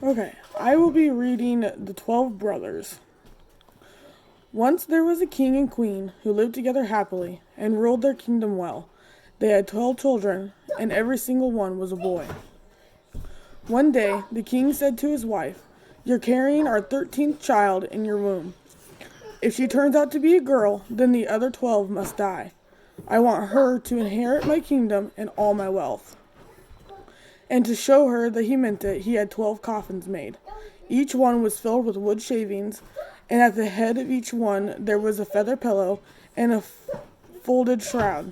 Okay, I will be reading The 12 Brothers. Once there was a king and queen who lived together happily and ruled their kingdom well. They had 12 children, and every single one was a boy. One day, the king said to his wife, "You're carrying our 13th child in your womb. If she turns out to be a girl, then the other 12 must die. I want her to inherit my kingdom and all my wealth." And to show her that he meant it, he had 12 coffins made. Each one was filled with wood shavings, and at the head of each one there was a feather pillow and a folded shroud.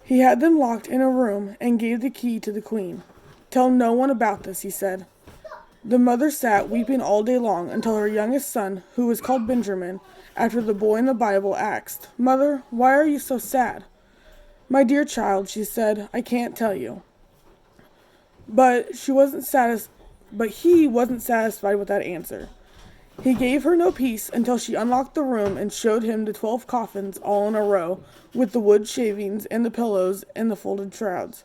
He had them locked in a room and gave the key to the queen. "Tell no one about this," he said. The mother sat weeping all day long until her youngest son, who was called Benjamin, after the boy in the Bible, asked, "Mother, why are you so sad?" "My dear child," she said, "I can't tell you." But he wasn't satisfied with that answer. He gave her no peace until she unlocked the room and showed him the 12 coffins all in a row, with the wood shavings and the pillows and the folded shrouds.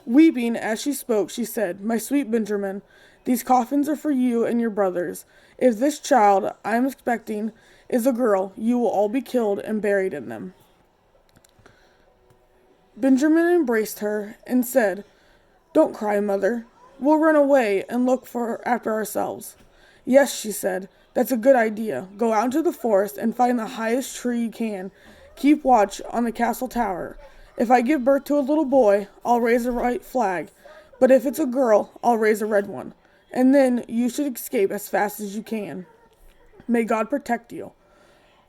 Weeping as she spoke, she said, "My sweet Benjamin, these coffins are for you and your brothers. If this child I am expecting is a girl, you will all be killed and buried in them." Benjamin embraced her and said, "Don't cry, mother. We'll run away and look after ourselves." "Yes," she said, "that's a good idea. Go out into the forest and find the highest tree you can. Keep watch on the castle tower. If I give birth to a little boy, I'll raise a white flag, but if it's a girl, I'll raise a red one. And then you should escape as fast as you can. May God protect you.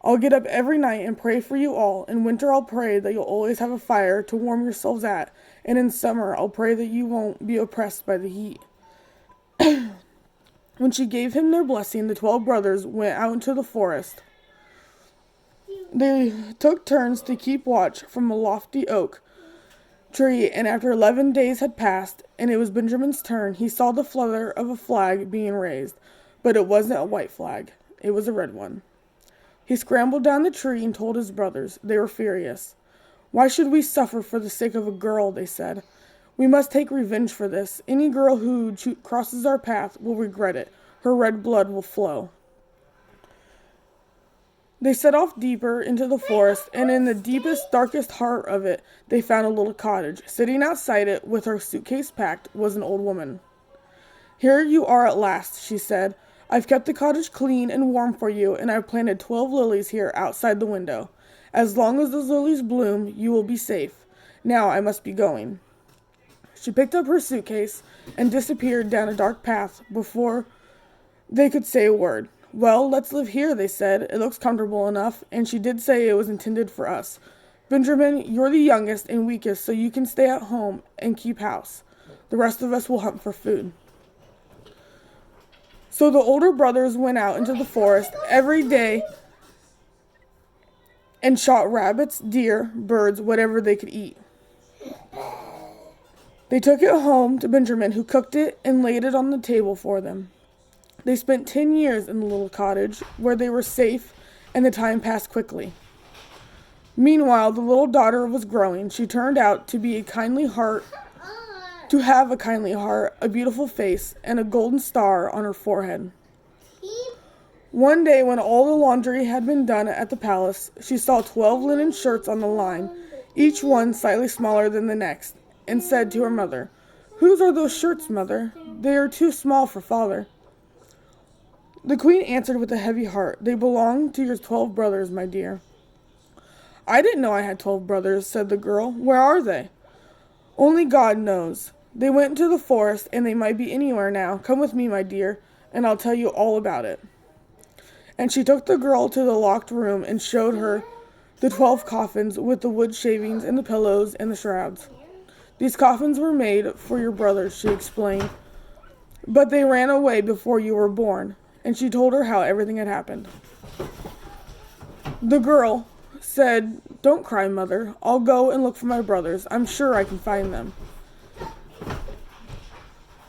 I'll get up every night and pray for you all. In winter, I'll pray that you'll always have a fire to warm yourselves at, and in summer, I'll pray that you won't be oppressed by the heat." When she gave him their blessing, the 12 brothers went out into the forest. They took turns to keep watch from a lofty oak tree, and after 11 days had passed, and it was Benjamin's turn, he saw the flutter of a flag being raised, but it wasn't a white flag. It was a red one. He scrambled down the tree and told his brothers. They were furious. "Why should we suffer for the sake of a girl?" they said. "We must take revenge for this. Any girl who crosses our path will regret it. Her red blood will flow." They set off deeper into the forest, and in the deepest, darkest heart of it, they found a little cottage. Sitting outside it, with her suitcase packed, was an old woman. "Here you are at last," she said. "I've kept the cottage clean and warm for you, and I've planted 12 lilies here outside the window. As long as those lilies bloom, you will be safe. Now I must be going." She picked up her suitcase and disappeared down a dark path before they could say a word. "Well, let's live here," they said. "It looks comfortable enough, and she did say it was intended for us. Benjamin, you're the youngest and weakest, so you can stay at home and keep house. The rest of us will hunt for food." So the older brothers went out into the forest every day and shot rabbits, deer, birds, whatever they could eat. They took it home to Benjamin, who cooked it and laid it on the table for them. They spent 10 years in the little cottage, where they were safe, and the time passed quickly. Meanwhile, the little daughter was growing. She turned out to have a kindly heart, a beautiful face, and a golden star on her forehead. One day, when all the laundry had been done at the palace, she saw 12 linen shirts on the line, each one slightly smaller than the next, and said to her mother, "Whose are those shirts, mother? They are too small for father." The queen answered with a heavy heart, "They belong to your 12 brothers, my dear." "I didn't know I had 12 brothers," said the girl. "Where are they?" "Only God knows. They went into the forest, and they might be anywhere now. Come with me, my dear, and I'll tell you all about it." And she took the girl to the locked room and showed her the 12 coffins with the wood shavings and the pillows and the shrouds. "These coffins were made for your brothers," she explained, "but they ran away before you were born." And she told her how everything had happened. The girl said, "Don't cry, mother. I'll go and look for my brothers. I'm sure I can find them."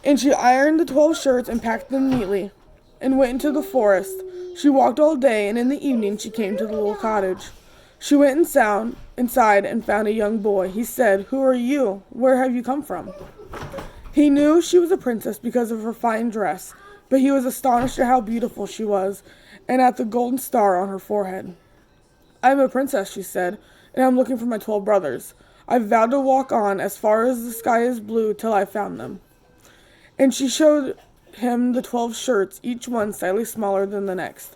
And she ironed the 12 shirts and packed them neatly, and went into the forest. She walked all day, and in the evening she came to the little cottage. She went inside and found a young boy. He said, "Who are you? Where have you come from?" He knew she was a princess because of her fine dress, but he was astonished at how beautiful she was, and at the golden star on her forehead. "I am a princess," she said, "and I am looking for my 12 brothers. I vowed to walk on as far as the sky is blue till I found them." And she showed him the 12 shirts, each one slightly smaller than the next.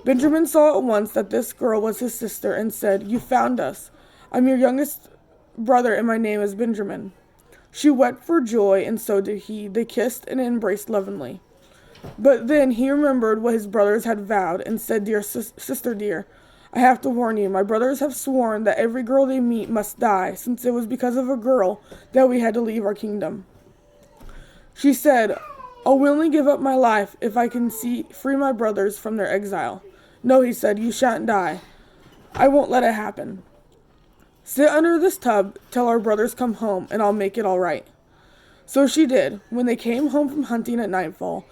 Benjamin saw at once that this girl was his sister and said, "You found us. I'm your youngest brother and my name is Benjamin." She wept for joy, and so did he. They kissed and embraced lovingly. But then he remembered what his brothers had vowed and said, "Dear sister dear, I have to warn you, my brothers have sworn that every girl they meet must die, since it was because of a girl that we had to leave our kingdom." She said, "I'll willingly give up my life if I can free my brothers from their exile." "No," he said, "you shan't die. I won't let it happen. Sit under this tub till our brothers come home, and I'll make it all right." So she did. When they came home from hunting at nightfall,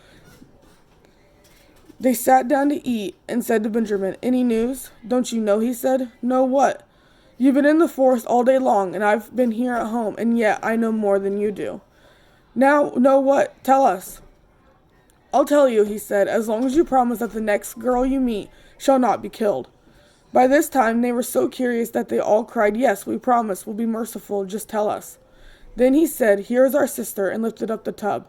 they sat down to eat and said to Benjamin, "Any news?" "Don't you know?" he said. "Know what?" "You've been in the forest all day long, and I've been here at home, and yet I know more than you do." "Now, know what? Tell us." "I'll tell you," he said, "as long as you promise that the next girl you meet shall not be killed." By this time they were so curious that they all cried, "Yes, we promise, we'll be merciful, just tell us." Then he said, "Here is our sister," and lifted up the tub.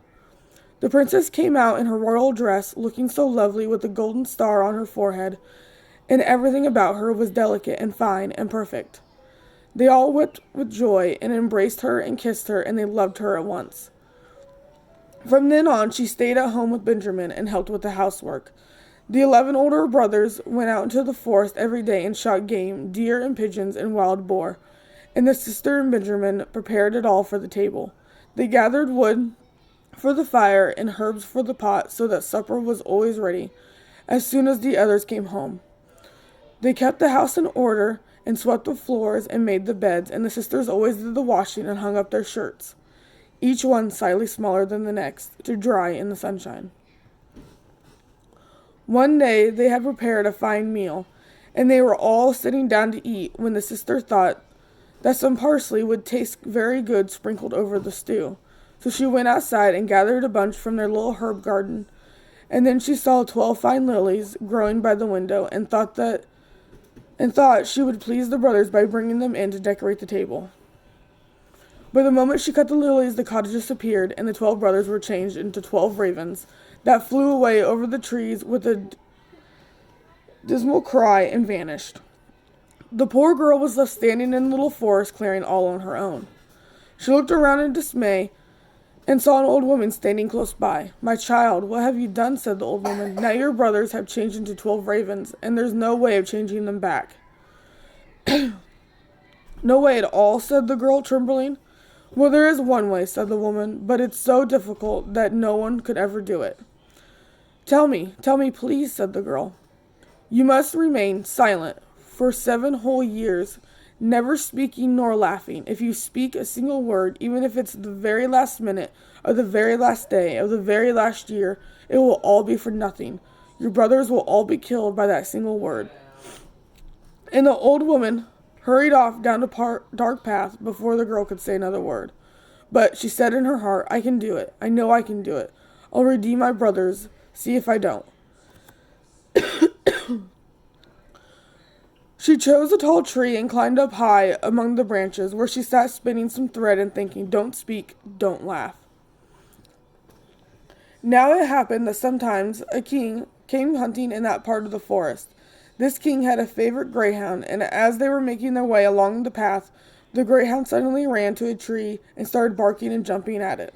The princess came out in her royal dress, looking so lovely with the golden star on her forehead, and everything about her was delicate and fine and perfect. They all wept with joy and embraced her and kissed her, and they loved her at once. From then on, she stayed at home with Benjamin and helped with the housework. The 11 older brothers went out into the forest every day and shot game, deer and pigeons and wild boar, and the sister and Benjamin prepared it all for the table. They gathered wood for the fire and herbs for the pot, so that supper was always ready as soon as the others came home. They kept the house in order and swept the floors and made the beds, and the sisters always did the washing and hung up their shirts, each one slightly smaller than the next, to dry in the sunshine. One day they had prepared a fine meal, and they were all sitting down to eat when the sister thought that some parsley would taste very good sprinkled over the stew. So she went outside and gathered a bunch from their little herb garden, and then she saw 12 fine lilies growing by the window, and thought she would please the brothers by bringing them in to decorate the table. But the moment she cut the lilies, the cottages appeared, and the 12 brothers were changed into 12 ravens that flew away over the trees with a dismal cry and vanished. The poor girl was left standing in the little forest clearing all on her own. She looked around in dismay and saw an old woman standing close by. "My child, what have you done?" said the old woman. "Now your brothers have changed into 12 ravens, and there's no way of changing them back." "No way at all?" said the girl, trembling. "Well, there is one way," said the woman, "but it's so difficult that no one could ever do it." Tell me, please," said the girl. "You must remain silent for 7 whole years, never speaking nor laughing. If you speak a single word, even if it's the very last minute of the very last day of the very last year, it will all be for nothing. Your brothers will all be killed by that single word." And the old woman hurried off down a dark path before the girl could say another word. But she said in her heart, "I can do it. I know I can do it. I'll redeem my brothers. See if I don't." She chose a tall tree and climbed up high among the branches, where she sat spinning some thread and thinking, "Don't speak, don't laugh." Now it happened that sometimes a king came hunting in that part of the forest. This king had a favorite greyhound, and as they were making their way along the path, the greyhound suddenly ran to a tree and started barking and jumping at it.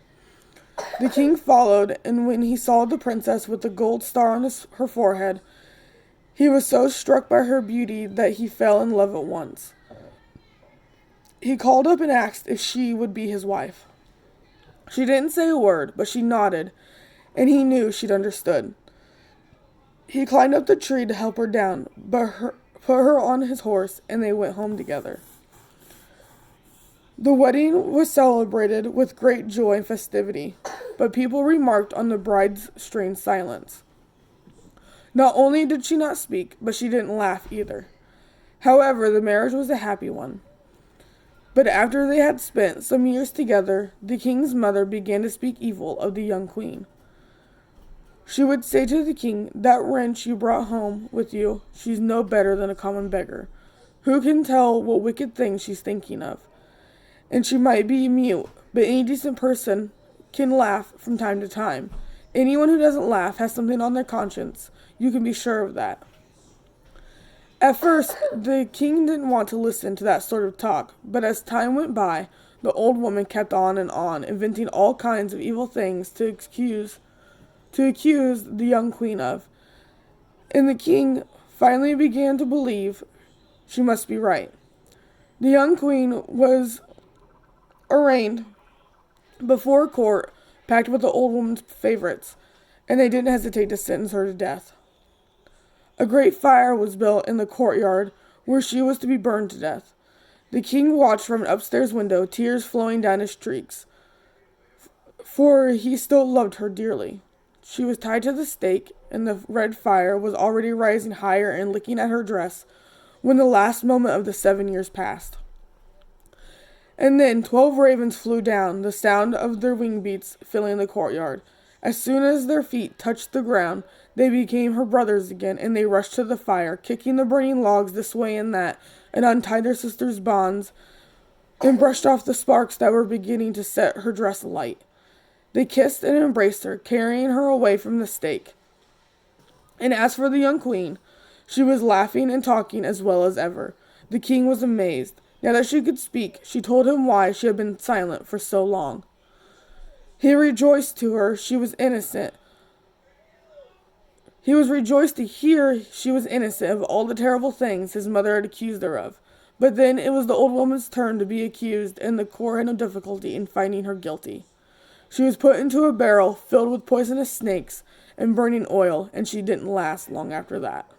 The king followed, and when he saw the princess with the gold star on her forehead, he was so struck by her beauty that he fell in love at once. He called up and asked if she would be his wife. She didn't say a word, but she nodded, and he knew she'd understood. He climbed up the tree to help her down, but put her on his horse, and they went home together. The wedding was celebrated with great joy and festivity, but people remarked on the bride's strange silence. Not only did she not speak, but she didn't laugh either. However, the marriage was a happy one. But after they had spent some years together, the king's mother began to speak evil of the young queen. She would say to the king, "That wench you brought home with you, she's no better than a common beggar. Who can tell what wicked things she's thinking of? And she might be mute, but any decent person can laugh from time to time. Anyone who doesn't laugh has something on their conscience. You can be sure of that." At first, the king didn't want to listen to that sort of talk, but as time went by, the old woman kept on and on, inventing all kinds of evil things to accuse the young queen of. And the king finally began to believe she must be right. The young queen was arraigned before a court packed with the old woman's favorites, and they didn't hesitate to sentence her to death. A great fire was built in the courtyard where she was to be burned to death. The king watched from an upstairs window, tears flowing down his cheeks, for he still loved her dearly. She was tied to the stake, and the red fire was already rising higher and licking at her dress when the last moment of the 7 years passed. And then 12 ravens flew down, the sound of their wing beats filling the courtyard. As soon as their feet touched the ground, they became her brothers again, and they rushed to the fire, kicking the burning logs this way and that, and untied their sister's bonds, and brushed off the sparks that were beginning to set her dress alight. They kissed and embraced her, carrying her away from the stake. And as for the young queen, she was laughing and talking as well as ever. The king was amazed. Now that she could speak, she told him why she had been silent for so long. He rejoiced to her she was innocent. He was rejoiced to hear she was innocent of all the terrible things his mother had accused her of. But then it was the old woman's turn to be accused, and the court had no difficulty in finding her guilty. She was put into a barrel filled with poisonous snakes and burning oil, and she didn't last long after that.